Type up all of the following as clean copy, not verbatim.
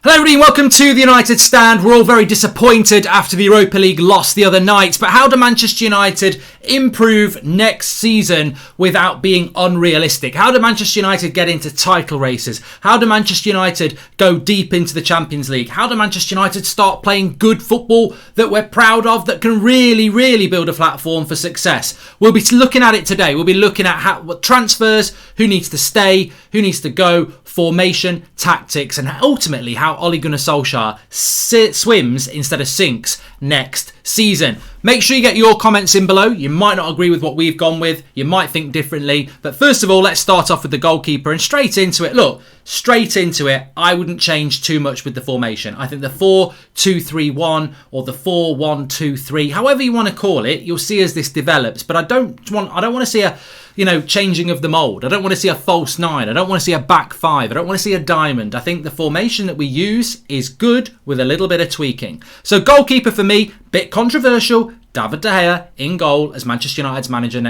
Hello everybody, welcome to the United Stand. We're all very disappointed after the Europa League loss the other night, but how do Manchester United improve next season without being unrealistic? How do Manchester United get into title races? How do Manchester United go deep into the Champions League? How do Manchester United start playing good football that we're proud of, that can really build a platform for success? We'll be looking at it today. We'll be looking at what transfers, who needs to stay, who needs to go, formation, tactics, and ultimately how Ole Gunnar Solskjaer swims instead of sinks next season. Make sure you get your comments in below. You might not agree with what we've gone with. You might think differently. But first of all, let's start off with the goalkeeper and straight into it. Look, straight into it. I wouldn't change too much with the formation. I think the 4-2-3-1 or the 4-1-2-3, however you want to call it, you'll see as this develops. But I don't want to see a changing of the mould. I don't want to see a false nine. I don't want to see a back five. I don't want to see a diamond. I think the formation that we use is good with a little bit of tweaking. So goalkeeper for me, bit controversial. David De Gea in goal as Manchester United's manager,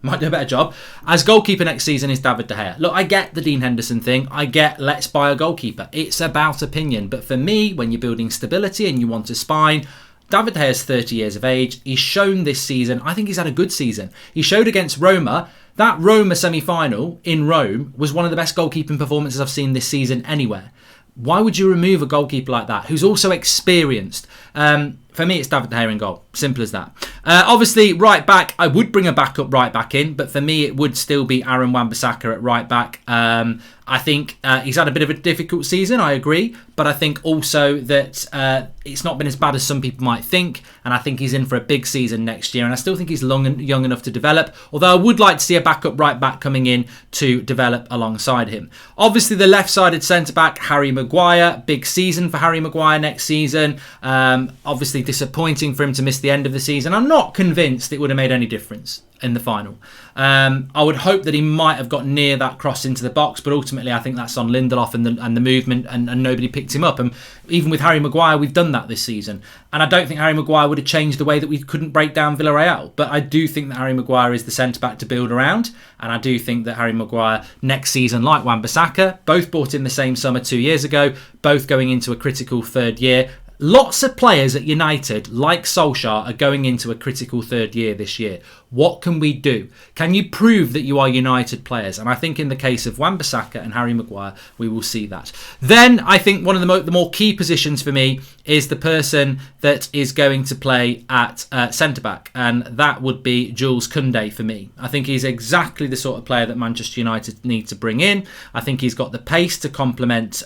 might do a better job. As goalkeeper next season is David De Gea. Look, I get the Dean Henderson thing. I get let's buy a goalkeeper. It's about opinion. But for me, when you're building stability and you want a spine, David De Gea is 30 years of age. He's shown this season. I think he's had a good season. He showed against Roma. That Roma semi-final in Rome was one of the best goalkeeping performances I've seen this season anywhere. Why would you remove a goalkeeper like that, who's also experienced? For me, it's David De Gea in goal. Simple as that. Obviously, right back, I would bring a backup right back in, but for me, it would still be Aaron Wan-Bissaka at right back. I think he's had a bit of a difficult season, I agree, but I think also that it's not been as bad as some people might think, and I think he's in for a big season next year, and I still think he's young enough to develop, although I would like to see a backup right back coming in to develop alongside him. Obviously, the left-sided centre-back, Harry Maguire, big season for Harry Maguire next season. Obviously, disappointing for him to miss the end of the season. I'm not convinced it would have made any difference in the final. I would hope that he might have got near that cross into the box, but ultimately I think that's on Lindelof and the movement, and nobody picked him up. And even with Harry Maguire, we've done that this season. And I don't think Harry Maguire would have changed the way that we couldn't break down Villarreal. But I do think that Harry Maguire is the centre-back to build around. And I do think that Harry Maguire next season, like Wan-Bissaka, both bought in the same summer 2 years ago, both going into a critical third year. Lots of players at United, like Solskjaer, are going into a critical third year this year. What can we do? Can you prove that you are United players? And I think in the case of Wan-Bissaka and Harry Maguire, we will see that. Then I think one of the more key positions for me is the person that is going to play at centre-back, and that would be Jules Kounde for me. I think he's exactly the sort of player that Manchester United need to bring in. I think he's got the pace to complement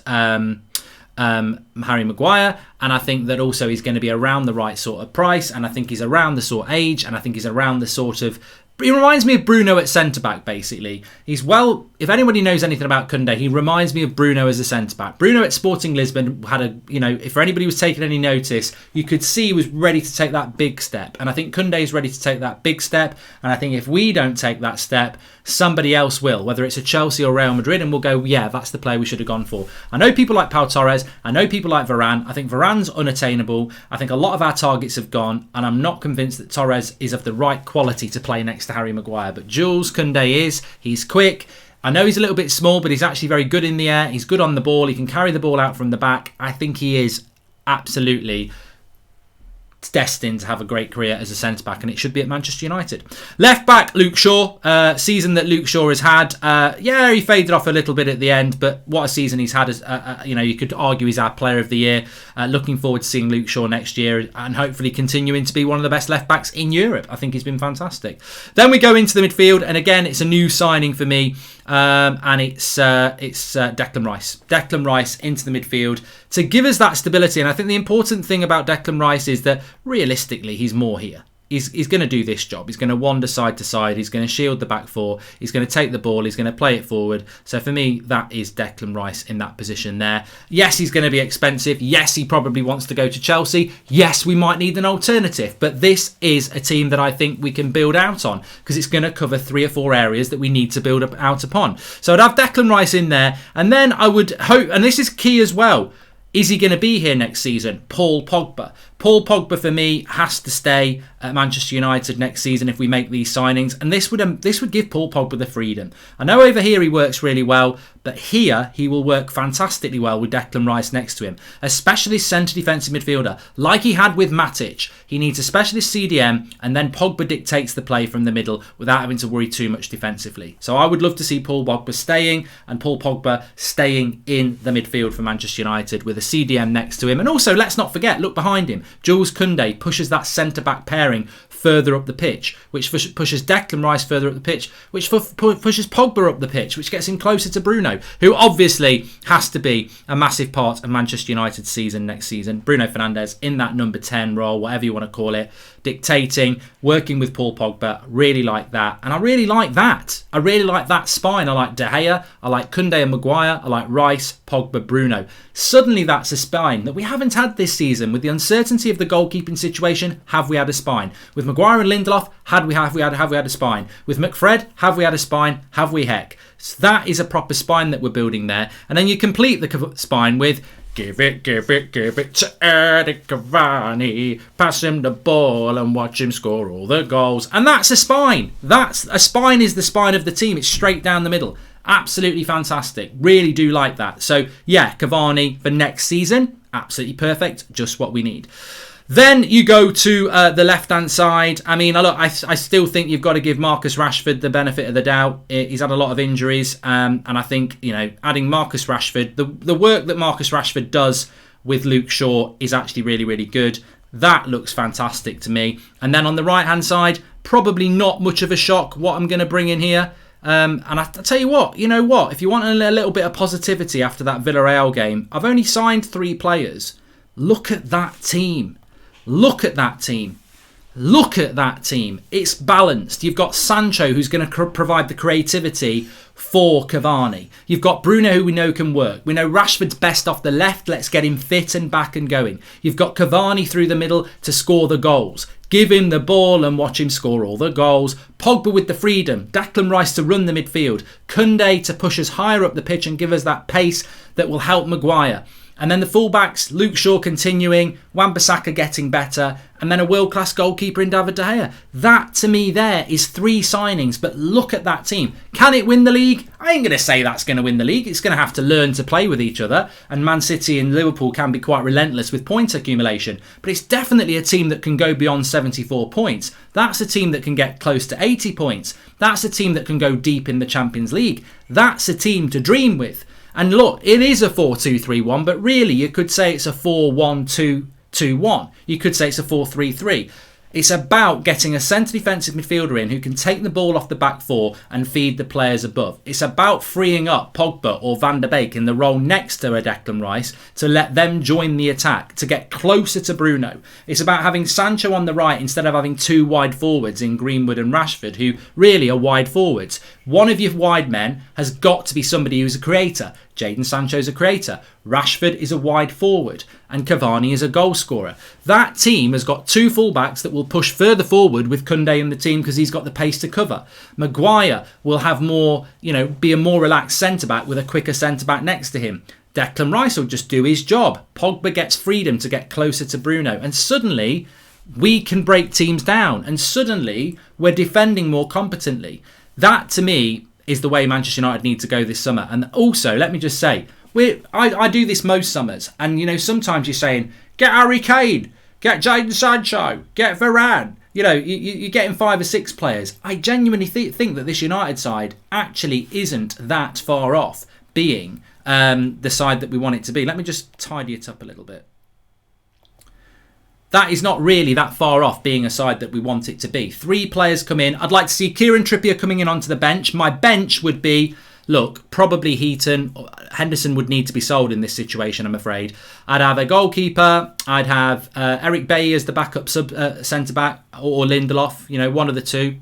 Harry Maguire, and I think that also he's going to be around the right sort of price, and I think he's around the sort of age, and I think he's around the sort of... He reminds me of Bruno at centre-back, basically. If anybody knows anything about Kounde, he reminds me of Bruno as a centre-back. Bruno at Sporting Lisbon had if anybody was taking any notice, you could see he was ready to take that big step. And I think Kounde is ready to take that big step. And I think if we don't take that step, somebody else will, whether it's a Chelsea or Real Madrid, and we'll go, yeah, that's the player we should have gone for. I know people like Pau Torres. I know people like Varane. I think Varane's unattainable. I think a lot of our targets have gone, and I'm not convinced that Torres is of the right quality to play next to Harry Maguire. But Jules Kounde he's quick. I know he's a little bit small, but he's actually very good in the air. He's good on the ball. He can carry the ball out from the back. I think he is absolutely destined to have a great career as a centre-back, and it should be at Manchester United. Left-back, Luke Shaw. Season that Luke Shaw has had. He faded off a little bit at the end, but what a season he's had. You could argue he's our player of the year. Looking forward to seeing Luke Shaw next year and hopefully continuing to be one of the best left-backs in Europe. I think he's been fantastic. Then we go into the midfield, and again, it's a new signing for me. And it's Declan Rice. Declan Rice into the midfield to give us that stability. And I think the important thing about Declan Rice is that realistically, he's more here. He's going to do this job. He's going to wander side to side. He's going to shield the back four. He's going to take the ball. He's going to play it forward. So for me, that is Declan Rice in that position there. Yes, he's going to be expensive. Yes, he probably wants to go to Chelsea. Yes, we might need an alternative. But this is a team that I think we can build out on because it's going to cover 3 or 4 areas that we need to build out upon. So I'd have Declan Rice in there. And then I would hope, and this is key as well, is he going to be here next season? Paul Pogba. Paul Pogba for me has to stay. at Manchester United next season if we make these signings, and this would give Paul Pogba the freedom. I know over here he works really well, but here he will work fantastically well with Declan Rice next to him, a specialist centre defensive midfielder like he had with Matic. He needs a specialist CDM, and then Pogba dictates the play from the middle without having to worry too much defensively. So I would love to see Paul Pogba staying and Paul Pogba staying in the midfield for Manchester United with a CDM next to him. And also, let's not forget, look behind him. Jules Kounde pushes that centre-back pairing further up the pitch, which pushes Declan Rice further up the pitch, which pushes Pogba up the pitch, which gets him closer to Bruno, who obviously has to be a massive part of Manchester United's season next season. Bruno Fernandes in that number 10 role, whatever you want to call it, dictating, working with Paul Pogba. Really like that. And I really like that. I really like that spine. I like De Gea, I like Kounde and Maguire, I like Rice, Pogba, Bruno. Suddenly that's a spine that we haven't had this season. With the uncertainty of the goalkeeping situation, have we had a spine? With Maguire and Lindelof, have we had a spine? With McFred, have we had a spine? Have we heck? So that is a proper spine that we're building there. And then you complete the spine with give it to Eddie Cavani, pass him the ball and watch him score all the goals. And that's a spine. A spine is the spine of the team. It's straight down the middle. Absolutely fantastic. Really do like that. So yeah, Cavani for next season, absolutely perfect. Just what we need. Then you go to the left-hand side. I mean, look, I still think you've got to give Marcus Rashford the benefit of the doubt. He's had a lot of injuries, and I think, adding Marcus Rashford, the work that Marcus Rashford does with Luke Shaw is actually really, really good. That looks fantastic to me. And then on the right-hand side, probably not much of a shock what I'm going to bring in here. And I tell you what, if you want a little bit of positivity after that Villarreal game, I've only signed 3 players. Look at that team. Look at that team. Look at that team. It's balanced. You've got Sancho, who's going to provide the creativity for Cavani. You've got Bruno, who we know can work. We know Rashford's best off the left. Let's get him fit and back and going. You've got Cavani through the middle to score the goals. Give him the ball and watch him score all the goals. Pogba with the freedom. Declan Rice to run the midfield. Kounde to push us higher up the pitch and give us that pace that will help Maguire. And then the fullbacks, Luke Shaw continuing, Wan-Bissaka getting better, and then a world-class goalkeeper in David De Gea. That, to me, there is 3 signings, but look at that team. Can it win the league? I ain't going to say that's going to win the league. It's going to have to learn to play with each other, and Man City and Liverpool can be quite relentless with point accumulation, but it's definitely a team that can go beyond 74 points. That's a team that can get close to 80 points. That's a team that can go deep in the Champions League. That's a team to dream with. And look, it is a 4-2-3-1, but really you could say it's a 4-1-2-2-1. You could say it's a 4-3-3. It's about getting a centre defensive midfielder in who can take the ball off the back 4 and feed the players above. It's about freeing up Pogba or Van der Beek in the role next to a Declan Rice to let them join the attack, to get closer to Bruno. It's about having Sancho on the right instead of having 2 wide forwards in Greenwood and Rashford, who really are wide forwards. One of your wide men has got to be somebody who's a creator. Jadon Sancho's a creator. Rashford is a wide forward. And Cavani is a goal scorer. That team has got 2 fullbacks that will push further forward with Kounde in the team because he's got the pace to cover. Maguire will have more, be a more relaxed centre-back with a quicker centre-back next to him. Declan Rice will just do his job. Pogba gets freedom to get closer to Bruno. And suddenly, we can break teams down. And suddenly, we're defending more competently. That, to me, is the way Manchester United need to go this summer. And also, let me just say, I do this most summers, and sometimes you're saying, get Harry Kane, get Jadon Sancho, get Varane. You're getting 5 or 6 players. I genuinely think that this United side actually isn't that far off being the side that we want it to be. Let me just tidy it up a little bit. That is not really that far off being a side that we want it to be. 3 players come in. I'd like to see Kieran Trippier coming in onto the bench. My bench would be, probably Heaton. Henderson would need to be sold in this situation, I'm afraid. I'd have a goalkeeper. I'd have Eric Bailly as the backup centre-back, or Lindelof, one of the 2.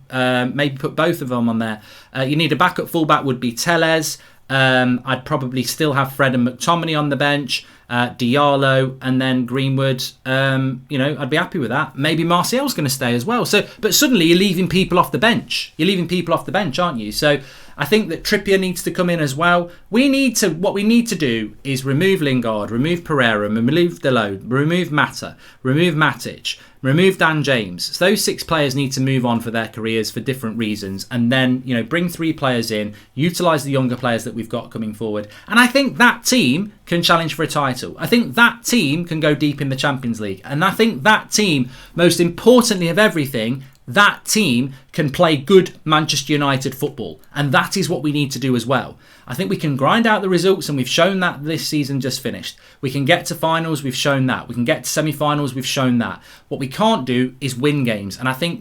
Maybe put both of them on there. You need a backup fullback would be Tellez. I'd probably still have Fred and McTominay on the bench. Diallo and then Greenwood, I'd be happy with that. Maybe Martial's going to stay as well. But suddenly you're leaving people off the bench. You're leaving people off the bench, aren't you? So I think that Trippier needs to come in as well. What we need to do is remove Lingard, remove Pereira, remove Dalot, remove Mata, remove Matic, remove Dan James. So those 6 players need to move on for their careers for different reasons, and then bring 3 players in, utilise the younger players that we've got coming forward, and I think that team can challenge for a title. I think that team can go deep in the Champions League, and I think that team, most importantly of everything, that team can play good Manchester United football, and that is what we need to do as well. I think we can grind out the results, and we've shown that this season just finished. We can get to finals, we've shown that. We can get to semi-finals, we've shown that. What we can't do is win games, and I think,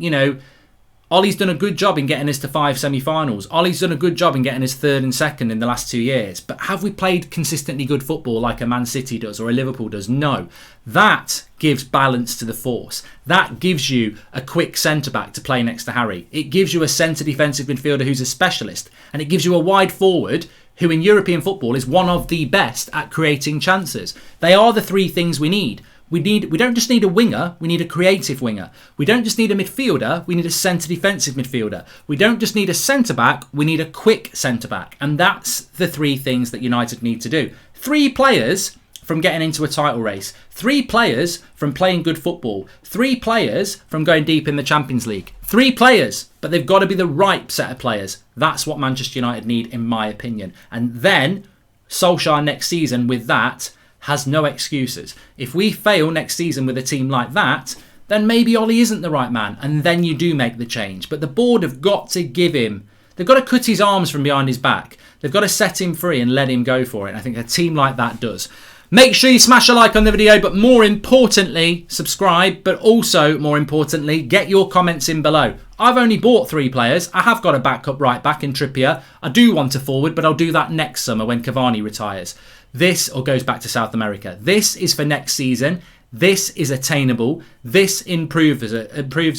Ollie's done a good job in getting us to 5 semi-finals. Ollie's done a good job in getting us 3rd and 2nd in the last 2 years. But have we played consistently good football like a Man City does or a Liverpool does? No. That gives balance to the force. That gives you a quick centre-back to play next to Harry. It gives you a centre defensive midfielder who's a specialist. And it gives you a wide forward who in European football is one of the best at creating chances. They are the 3 things we need. We don't just need a winger, we need a creative winger. We don't just need a midfielder, we need a centre defensive midfielder. We don't just need a centre-back, we need a quick centre-back. And that's the 3 things that United need to do. 3 players from getting into a title race. 3 players from playing good football. 3 players from going deep in the Champions League. 3 players, but they've got to be the right set of players. That's what Manchester United need, in my opinion. And then Solskjaer next season with that has no excuses. If we fail next season with a team like that, then maybe Ollie isn't the right man, and then you do make the change. But the board have got to give him, they've got to cut his arms from behind his back. They've got to set him free and let him go for it. And I think a team like that does. Make sure you smash a like on the video, but more importantly, subscribe. But also, more importantly, get your comments in below. I've only bought 3 players. I have got a backup right back in Trippier. I do want a forward, but I'll do that next summer when Cavani retires. This or goes back to South America. This is for next season. This is attainable. This improves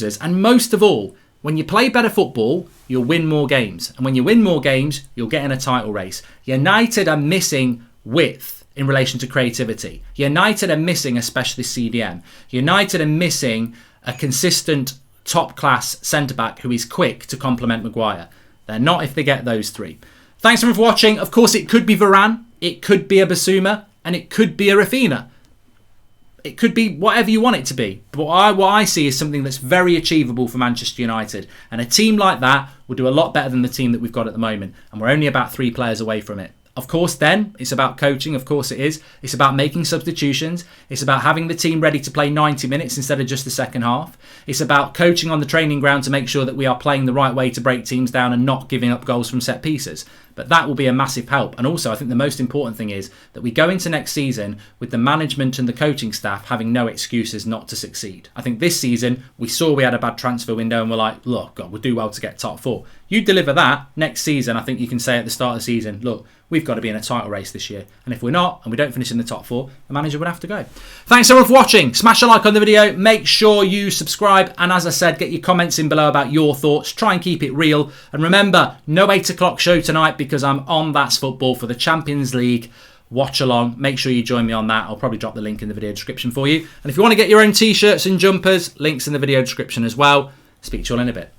us. And most of all, when you play better football, you'll win more games. And when you win more games, you'll get in a title race. United are missing width in relation to creativity. United are missing a specialist CDM. United are missing a consistent top-class centre-back who is quick to complement Maguire. They're not if they get those 3. Thanks everyone for watching. Of course, it could be Varane. It could be a Basuma, and it could be a Rafinha. It could be whatever you want it to be. But what I see is something that's very achievable for Manchester United. And a team like that will do a lot better than the team that we've got at the moment. And we're only about 3 players away from it. Of course, then, it's about coaching. Of course it is. It's about making substitutions. It's about having the team ready to play 90 minutes instead of just the second half. It's about coaching on the training ground to make sure that we are playing the right way to break teams down and not giving up goals from set pieces. But that will be a massive help. And also, I think the most important thing is that we go into next season with the management and the coaching staff having no excuses not to succeed. I think this season, we saw we had a bad transfer window and we're like, look, God, we'll do well to get top 4. You deliver that next season, I think you can say at the start of the season, look, we've got to be in a title race this year. And if we're not, and we don't finish in the top 4, the manager would have to go. Thanks everyone for watching. Smash a like on the video. Make sure you subscribe. And as I said, get your comments in below about your thoughts. Try and keep it real. And remember, no 8 o'clock show tonight because I'm on That's Football for the Champions League watch along. Make sure you join me on that. I'll probably drop the link in the video description for you. And if you want to get your own t-shirts and jumpers, links in the video description as well. Speak to you all in a bit.